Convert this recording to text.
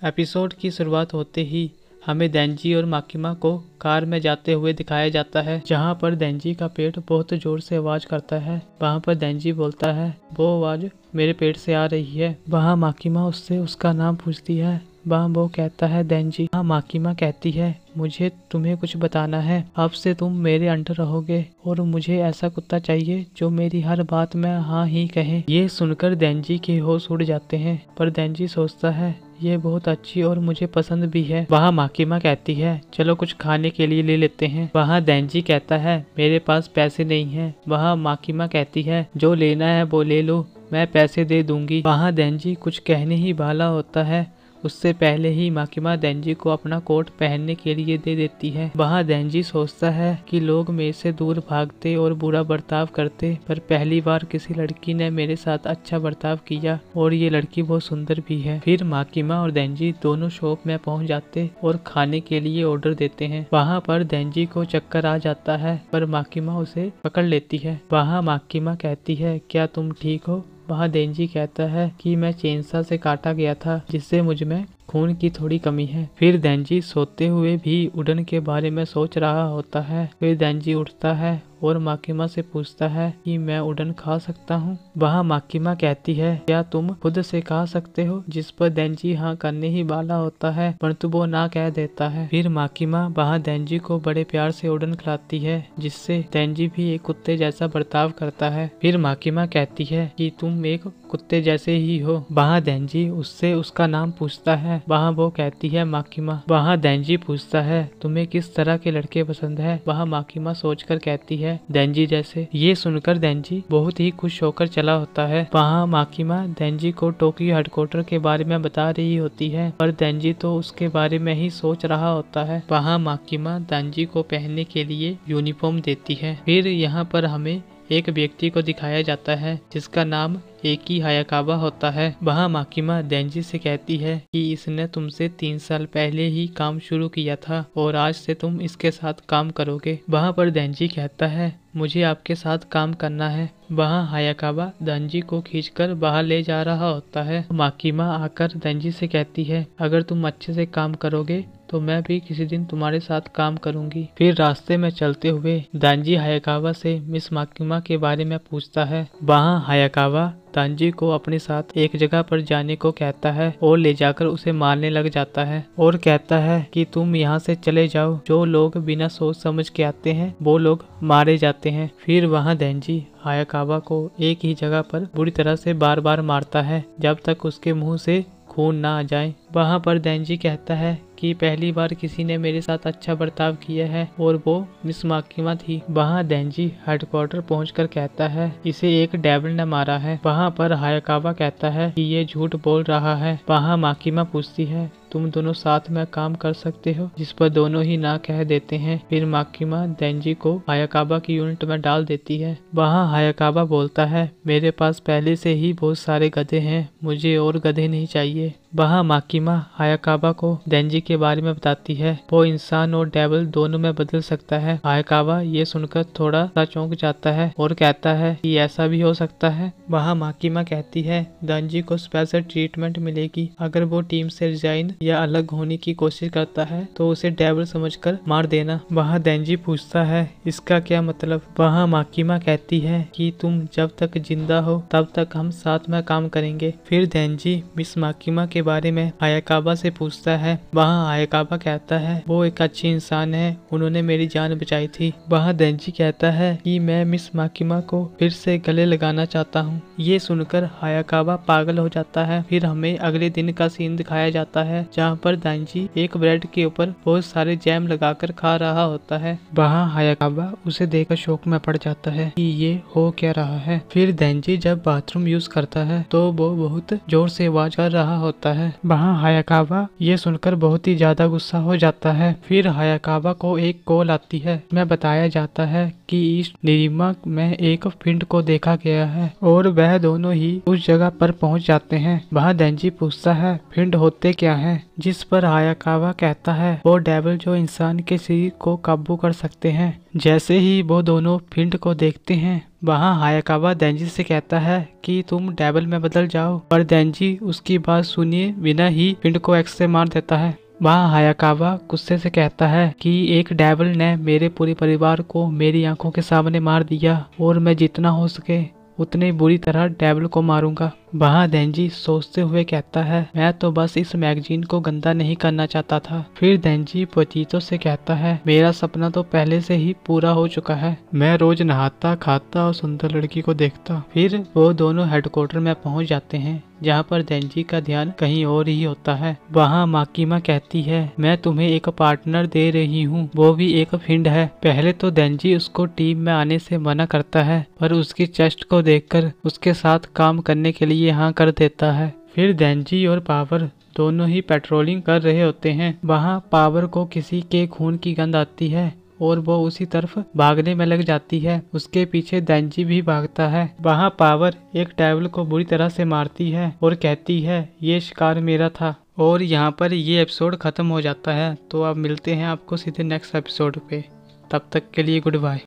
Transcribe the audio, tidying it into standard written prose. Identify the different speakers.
Speaker 1: Episode की शुरुआत होते ही हमें देंजी और माकिमा को कार में जाते हुए दिखाया जाता है, जहां पर देंजी का पेट बहुत जोर से आवाज करता है। वहां पर देंजी बोलता है वो आवाज मेरे पेट से आ रही है। वहां माकिमा उससे उसका नाम पूछती है। वहाँ वो कहता है देंजी। वहाँ माकिमा कहती है मुझे तुम्हें कुछ बताना है, अब से तुम मेरे अंडर रहोगे और मुझे ऐसा कुत्ता चाहिए जो मेरी हर बात में हाँ ही कहे। ये सुनकर देंजी के होश उड़ जाते हैं, पर देंजी सोचता है ये बहुत अच्छी और मुझे पसंद भी है। वहाँ माकिमा कहती है चलो कुछ खाने के लिए ले लेते हैं। वहाँ देंजी कहता है मेरे पास पैसे नहीं है। वहाँ माकिमा कहती है जो लेना है वो ले लो, मैं पैसे दे दूंगी। वहाँ देंजी कुछ कहने ही वाला होता है, उससे पहले ही माकिमा देंजी को अपना कोट पहनने के लिए दे देती है। वहाँ देंजी सोचता है कि लोग मेरे से दूर भागते और बुरा बर्ताव करते, पर पहली बार किसी लड़की ने मेरे साथ अच्छा बर्ताव किया और ये लड़की बहुत सुंदर भी है। फिर माकिमा और देंजी दोनों शॉप में पहुँच जाते और खाने के लिए ऑर्डर देते हैं। वहाँ पर देंजी को चक्कर आ जाता है, पर माकिमा उसे पकड़ लेती है। वहाँ माकिमा कहती है क्या तुम ठीक हो? वहाँ देंजी कहता है कि मैं चेनसा से काटा गया था, जिससे मुझ में खून की थोड़ी कमी है। फिर देंजी सोते हुए भी उड़न के बारे में सोच रहा होता है। फिर देंजी उठता है और माकिमा से पूछता है कि मैं उड़न खा सकता हूँ। वहाँ माकिमा कहती है क्या तुम खुद से खा सकते हो? जिस पर देंजी हाँ करने ही वाला होता है, परंतु वो ना कह देता है। फिर माकिमा वहाँ देंजी को बड़े प्यार से उड़न खिलाती है, जिससे देंजी भी एक कुत्ते जैसा बर्ताव करता है। फिर माकिमा कहती है कि तुम एक कुत्ते जैसे ही हो। वहाँ देंजी उससे उसका नाम पूछता है। वहाँ वो कहती है माकिमा। वहाँ देंजी पूछता है तुम्हें किस तरह के लड़के पसंद है? वहाँ माकिमा सोचकर कहती है देंजी जैसे। ये सुनकर देंजी बहुत ही खुश होकर चला होता है। वहाँ माकिमा देंजी को टोक्यो हेडक्वार्टर के बारे में बता रही होती है, पर देंजी तो उसके बारे में ही सोच रहा होता है। वहाँ माकिमा देंजी को पहनने के लिए यूनिफॉर्म देती है। फिर यहाँ पर हमें एक व्यक्ति को दिखाया जाता है जिसका नाम एकी हायाकावा होता है। वहाँ माकिमा देंजी से कहती है कि इसने तुमसे 3 साल पहले ही काम शुरू किया था और आज से तुम इसके साथ काम करोगे। वहाँ पर देंजी कहता है मुझे आपके साथ काम करना है। वहाँ हायाकावा देंजी को खींचकर बाहर ले जा रहा होता है। माकिमा आकर देंजी से कहती है अगर तुम अच्छे से काम करोगे तो मैं भी किसी दिन तुम्हारे साथ काम करूंगी। फिर रास्ते में चलते हुए देंजी हायाकावा से मिस माकिमा के बारे में पूछता है। वहाँ हायाकावा देंजी को अपने साथ एक जगह पर जाने को कहता है और ले जाकर उसे मारने लग जाता है और कहता है कि तुम यहाँ से चले जाओ, जो लोग बिना सोच समझ के आते हैं वो लोग मारे जाते हैं। फिर वहाँ देंजी हायाकावा को एक ही जगह पर बुरी तरह से बार बार मारता है जब तक उसके मुंह से खून ना आ जाए। वहाँ पर देंजी कहता है कि पहली बार किसी ने मेरे साथ अच्छा बर्ताव किया है और वो मिस माकिमा थी। वहाँ देंजी हेडक्वार्टर पहुंचकर कहता है इसे एक डेविल ने मारा है। वहाँ पर हायाकावा कहता है कि ये झूठ बोल रहा है। वहाँ माकिमा पूछती है तुम दोनों साथ में काम कर सकते हो? जिस पर दोनों ही ना कह देते हैं। फिर माकिमा देंजी को हायाकावा की यूनिट में डाल देती है। वहाँ हायाकावा बोलता है मेरे पास पहले से ही बहुत सारे गधे हैं, मुझे और गधे नहीं चाहिए। वहाँ माकिमा हायाकावा को देंजी के बारे में बताती है, वो इंसान और डेविल दोनों में बदल सकता है। हायाकावा ये सुनकर थोड़ा सा चौंक जाता है और कहता है कि ऐसा भी हो सकता है। वहाँ माकिमा कहती है देंजी को स्पेशल ट्रीटमेंट मिलेगी, अगर वो टीम से रिजाइन या अलग होने की कोशिश करता है तो उसे डेविल समझकर मार देना। वहाँ देंजी पूछता है इसका क्या मतलब? वहाँ माकिमा कहती है कि तुम जब तक जिंदा हो तब तक हम साथ में काम करेंगे। फिर देंजी मिस माकिमा के बारे में हायाकावा से पूछता है। वहाँ हायाकावा कहता है वो एक अच्छी इंसान है, उन्होंने मेरी जान बचाई थी। वहाँ देंजी कहता है कि मैं मिस माकिमा को फिर से गले लगाना चाहता हूँ। ये सुनकर हायाकावा पागल हो जाता है। फिर हमें अगले दिन का सीन दिखाया जाता है जहाँ पर देंजी एक ब्रेड के ऊपर बहुत सारे जैम लगाकर खा रहा होता है। वहाँ हायाकावा उसे देखकर शौक में पड़ जाता है कि ये हो क्या रहा है। फिर देंजी जब बाथरूम यूज करता है तो वो बहुत जोर से आवाज कर रहा होता है। वहाँ हायाकावा ये सुनकर बहुत ही ज्यादा गुस्सा हो जाता है। फिर हायाकावा को एक कॉल आती है, इसमें बताया जाता है कि ईस्ट निरीमा में एक पिंड को देखा गया है और वह दोनों ही उस जगह पर पहुंच जाते हैं। वहाँ देंजी पूछता है फिंड होते क्या हैं, जिस पर हायाकावा कहता है वो डेविल जो इंसान के शरीर को काबू कर सकते हैं। जैसे ही वो दोनों फिंड को देखते हैं, वहाँ हायाकावा देंजी से कहता है कि तुम डेविल में बदल जाओ, पर देंजी उसकी बात सुनिए बिना ही फिंड को एक्स से मार देता है। वहाँ हायाकावा गुस्से से कहता है कि एक डेविल ने मेरे पूरे परिवार को मेरी आंखों के सामने मार दिया और मैं जितना हो सके उतने बुरी तरह डेविल को मारूंगा। वहाँ देंजी सोचते हुए कहता है मैं तो बस इस मैगजीन को गंदा नहीं करना चाहता था। फिर देंजी पोचीतो से कहता है मेरा सपना तो पहले से ही पूरा हो चुका है, मैं रोज नहाता खाता और सुंदर लड़की को देखता। फिर वो दोनों हेडक्वार्टर में पहुंच जाते हैं जहाँ पर देंजी का ध्यान कहीं और ही होता है। वहाँ माकिमा कहती है मैं तुम्हें एक पार्टनर दे रही हूँ, वो भी एक फिंड है। पहले तो देंजी उसको टीम में आने से मना करता है, पर उसकी चेस्ट को देखकर उसके साथ काम करने के लिए हाँ कर देता है। फिर देंजी और पावर दोनों ही पेट्रोलिंग कर रहे होते हैं। वहाँ पावर को किसी के खून की गंध आती है और वो उसी तरफ भागने में लग जाती है। उसके पीछे देंजी भी भागता है। वहाँ पावर एक डेविल को बुरी तरह से मारती है और कहती है ये शिकार मेरा था। और यहाँ पर ये एपिसोड खत्म हो जाता है। तो अब मिलते हैं आपको सीधे नेक्स्ट एपिसोड पे। तब तक के लिए गुड बाय।